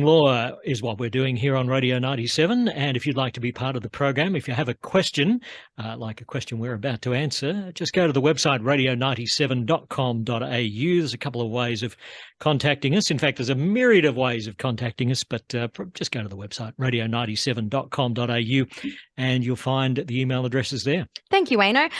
Law is what we're doing here on Radio 97. And if you'd like to be part of the program, if you have a question, like a question we're about to answer, just go to the website radio97.com.au. There's a couple of ways of contacting us. In fact, there's a myriad of ways of contacting us, but just go to the website radio97.com.au and you'll find the email addresses there. Thank you, Wayno.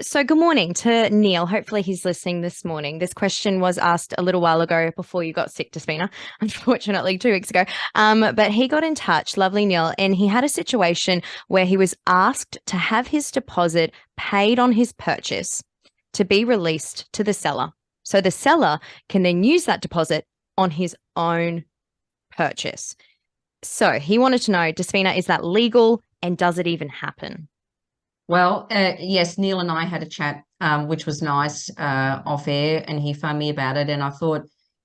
So good morning to Neil. Hopefully he's listening this morning. This question was asked a little while ago before you got sick, Despina, unfortunately 2 weeks ago. But he got in touch, lovely Neil, and he had a situation where he was asked to have his deposit paid on his purchase to be released to the seller. So the seller can then use that deposit on his own purchase. So he wanted to know, Despina, is that legal and does it even happen? Well, yes, Neil and I had a chat, which was nice, off air, and he phoned me about it. And I thought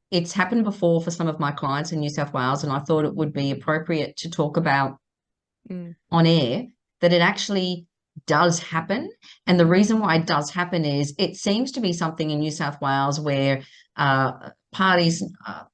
it's happened before for some of my clients in New South Wales, and I thought it would be appropriate to talk about on air that it actually does happen. And the reason why it does happen is it seems to be something in New South Wales where parties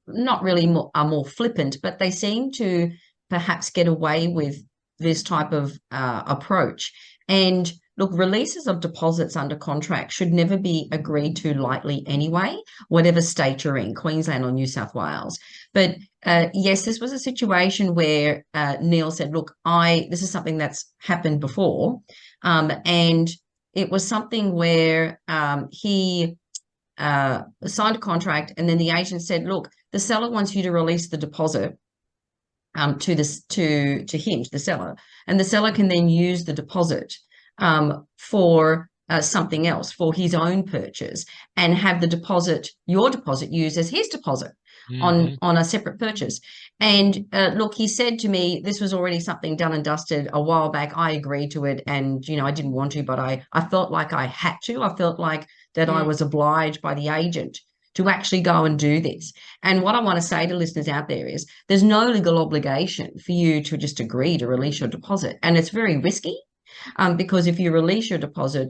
not really are more flippant, but they seem to perhaps get away with this type of approach. And look, releases of deposits under contract should never be agreed to lightly anyway, whatever state you're in, Queensland or New South Wales. But yes, this was a situation where Neil said, look, this is something that's happened before. And it was something where he signed a contract and then the agent said, look, the seller wants you to release the deposit to him, to the seller, and the seller can then use the deposit for something else, for his own purchase, and have your deposit used as his deposit on a separate purchase. And look, he said to me, this was already something done and dusted a while back. I agreed to it, and I didn't want to, but I felt like I had to. I felt like that I was obliged by the agent to actually go and do this. And what I want to say to listeners out there is there's no legal obligation for you to just agree to release your deposit. And it's very risky because if you release your deposit,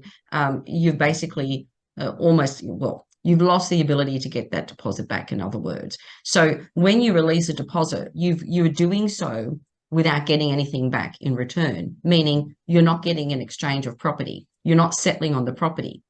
you've basically you've lost the ability to get that deposit back, in other words. So when you release a deposit, you're doing so without getting anything back in return, meaning you're not getting an exchange of property. You're not settling on the property.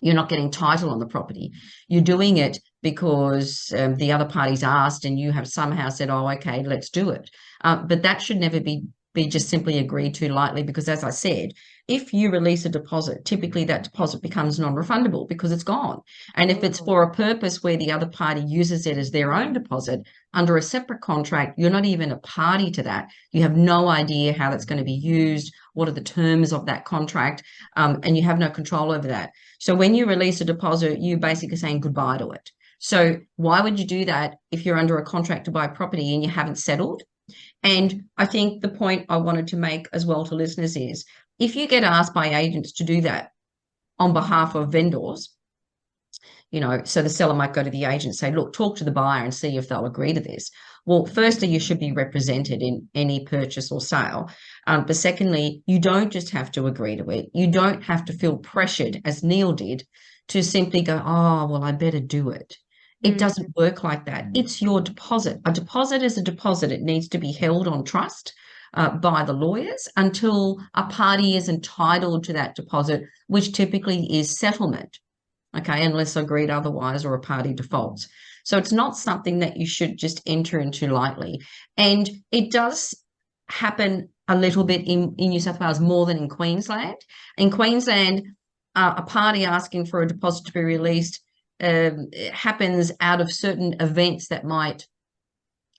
You're not getting title on the property. You're doing it because the other party's asked and you have somehow said, oh, okay, let's do it. But that should never be just simply agreed to lightly, because as I said, if you release a deposit, typically that deposit becomes non-refundable because it's gone. And if it's for a purpose where the other party uses it as their own deposit under a separate contract, you're not even a party to that. You have no idea how that's going to be used, what are the terms of that contract, and you have no control over that. So when you release a deposit, you're basically saying goodbye to it. So why would you do that if you're under a contract to buy property and you haven't settled? And I think the point I wanted to make as well to listeners is if you get asked by agents to do that on behalf of vendors, so the seller might go to the agent and say, look, talk to the buyer and see if they'll agree to this. Well, firstly, you should be represented in any purchase or sale. But secondly, you don't just have to agree to it. You don't have to feel pressured, as Neil did, to simply go, oh, well, I better do it. It doesn't work like that. It's your deposit. A deposit is a deposit. It needs to be held on trust by the lawyers until a party is entitled to that deposit, which typically is settlement, okay, unless agreed otherwise or a party defaults. So it's not something that you should just enter into lightly. And it does happen a little bit in New South Wales more than in Queensland. In Queensland, a party asking for a deposit to be released happens out of certain events that might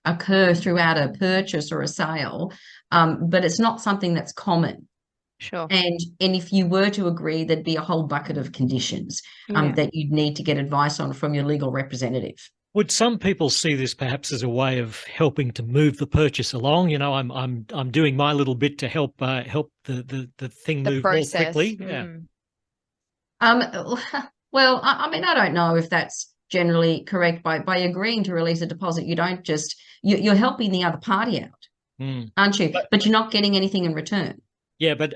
occur throughout a purchase or a sale, but it's not something that's common. Sure. And if you were to agree, there'd be a whole bucket of conditions that you'd need to get advice on from your legal representative. Would some people see this perhaps as a way of helping to move the purchase along? I'm doing my little bit to help the thing move more quickly. Yeah. Well, I mean, I don't know if that's generally correct. By agreeing to release a deposit, you don't just you're helping the other party out, aren't you? But you're not getting anything in return. Yeah, but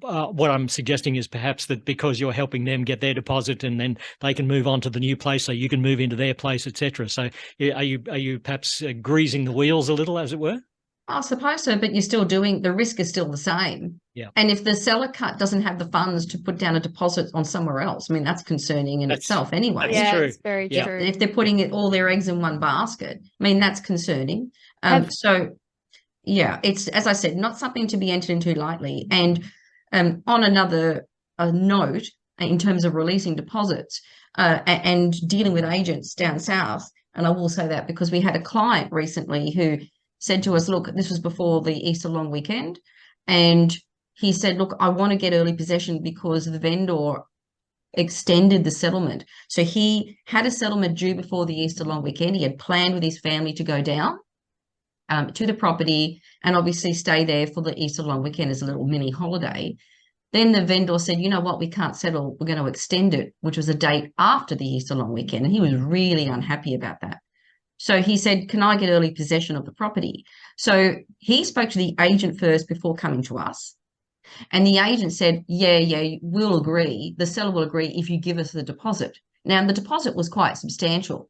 what I'm suggesting is perhaps that because you're helping them get their deposit, and then they can move on to the new place, so you can move into their place, etc. So, are you perhaps greasing the wheels a little, as it were? I suppose so, but you're still doing, the risk is still the same. Yeah. And if the seller doesn't have the funds to put down a deposit on somewhere else, I mean, that's concerning in itself anyway. Yeah, true. it's very Yeah. true. If they're putting all their eggs in one basket, I mean, that's concerning. So, yeah, it's, as I said, not something to be entered into lightly. And on another note, in terms of releasing deposits and dealing with agents down south, and I will say that because we had a client recently who said to us, look, this was before the Easter long weekend, and he said, look, I want to get early possession because the vendor extended the settlement. So he had a settlement due before the Easter long weekend. He had planned with his family to go down to the property and obviously stay there for the Easter long weekend as a little mini holiday. Then the vendor said, you know what, we can't settle, we're going to extend it, which was a date after the Easter long weekend. And he was really unhappy about that. So he said, can I get early possession of the property? So he spoke to the agent first before coming to us. And the agent said, yeah, we'll agree. The seller will agree if you give us the deposit. Now, the deposit was quite substantial.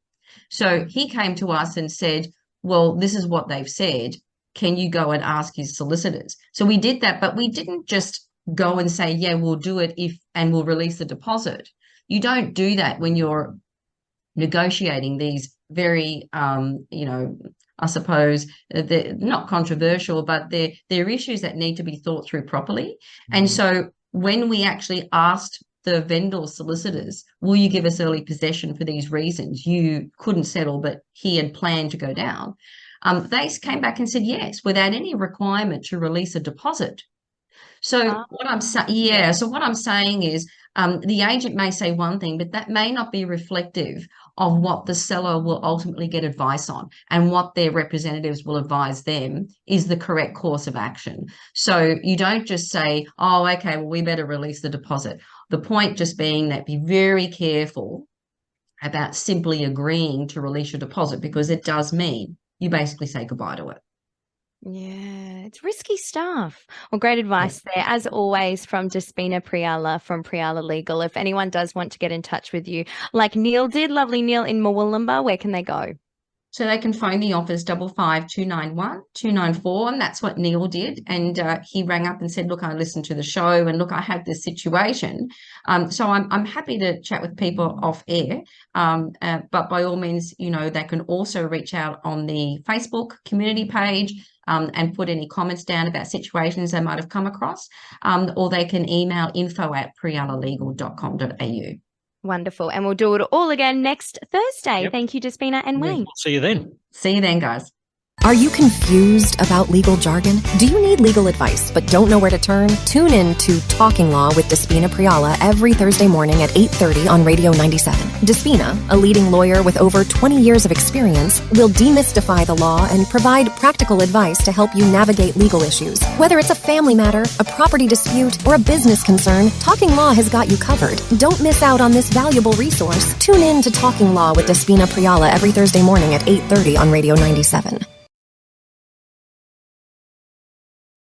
So he came to us and said, well, this is what they've said. Can you go and ask his solicitors? So we did that, but we didn't just go and say, yeah, we'll do it and we'll release the deposit. You don't do that when you're negotiating these very, I suppose they're not controversial, but they're issues that need to be thought through properly. Mm-hmm. And so when we actually asked the vendor solicitors, will you give us early possession for these reasons? You couldn't settle, but he had planned to go down. They came back and said yes, without any requirement to release a deposit. So what I'm saying, so what I'm saying is the agent may say one thing, but that may not be reflective of what the seller will ultimately get advice on, and what their representatives will advise them is the correct course of action. So you don't just say, oh, okay, well, we better release the deposit. The point just being that be very careful about simply agreeing to release your deposit, because it does mean you basically say goodbye to it. Yeah, it's risky stuff. Well, great advice there, as always, from Despina Priala from Priala Legal. If anyone does want to get in touch with you, like Neil did, lovely Neil in Murwillumbah, where can they go? So they can phone the office 55291-294, and that's what Neil did. And he rang up and said, look, I listened to the show, and look, I had this situation. So I'm happy to chat with people off air. But by all means, they can also reach out on the Facebook community page and put any comments down about situations they might have come across, or they can email info@prialalegal.com.au. Wonderful. And we'll do it all again next Thursday. Yep. Thank you, Despina and Wayne. We'll see you then. See you then, guys. Are you confused about legal jargon? Do you need legal advice but don't know where to turn? Tune in to Talking Law with Despina Priala every Thursday morning at 8:30 on Radio 97. Despina, a leading lawyer with over 20 years of experience, will demystify the law and provide practical advice to help you navigate legal issues. Whether it's a family matter, a property dispute, or a business concern, Talking Law has got you covered. Don't miss out on this valuable resource. Tune in to Talking Law with Despina Priala every Thursday morning at 8:30 on Radio 97.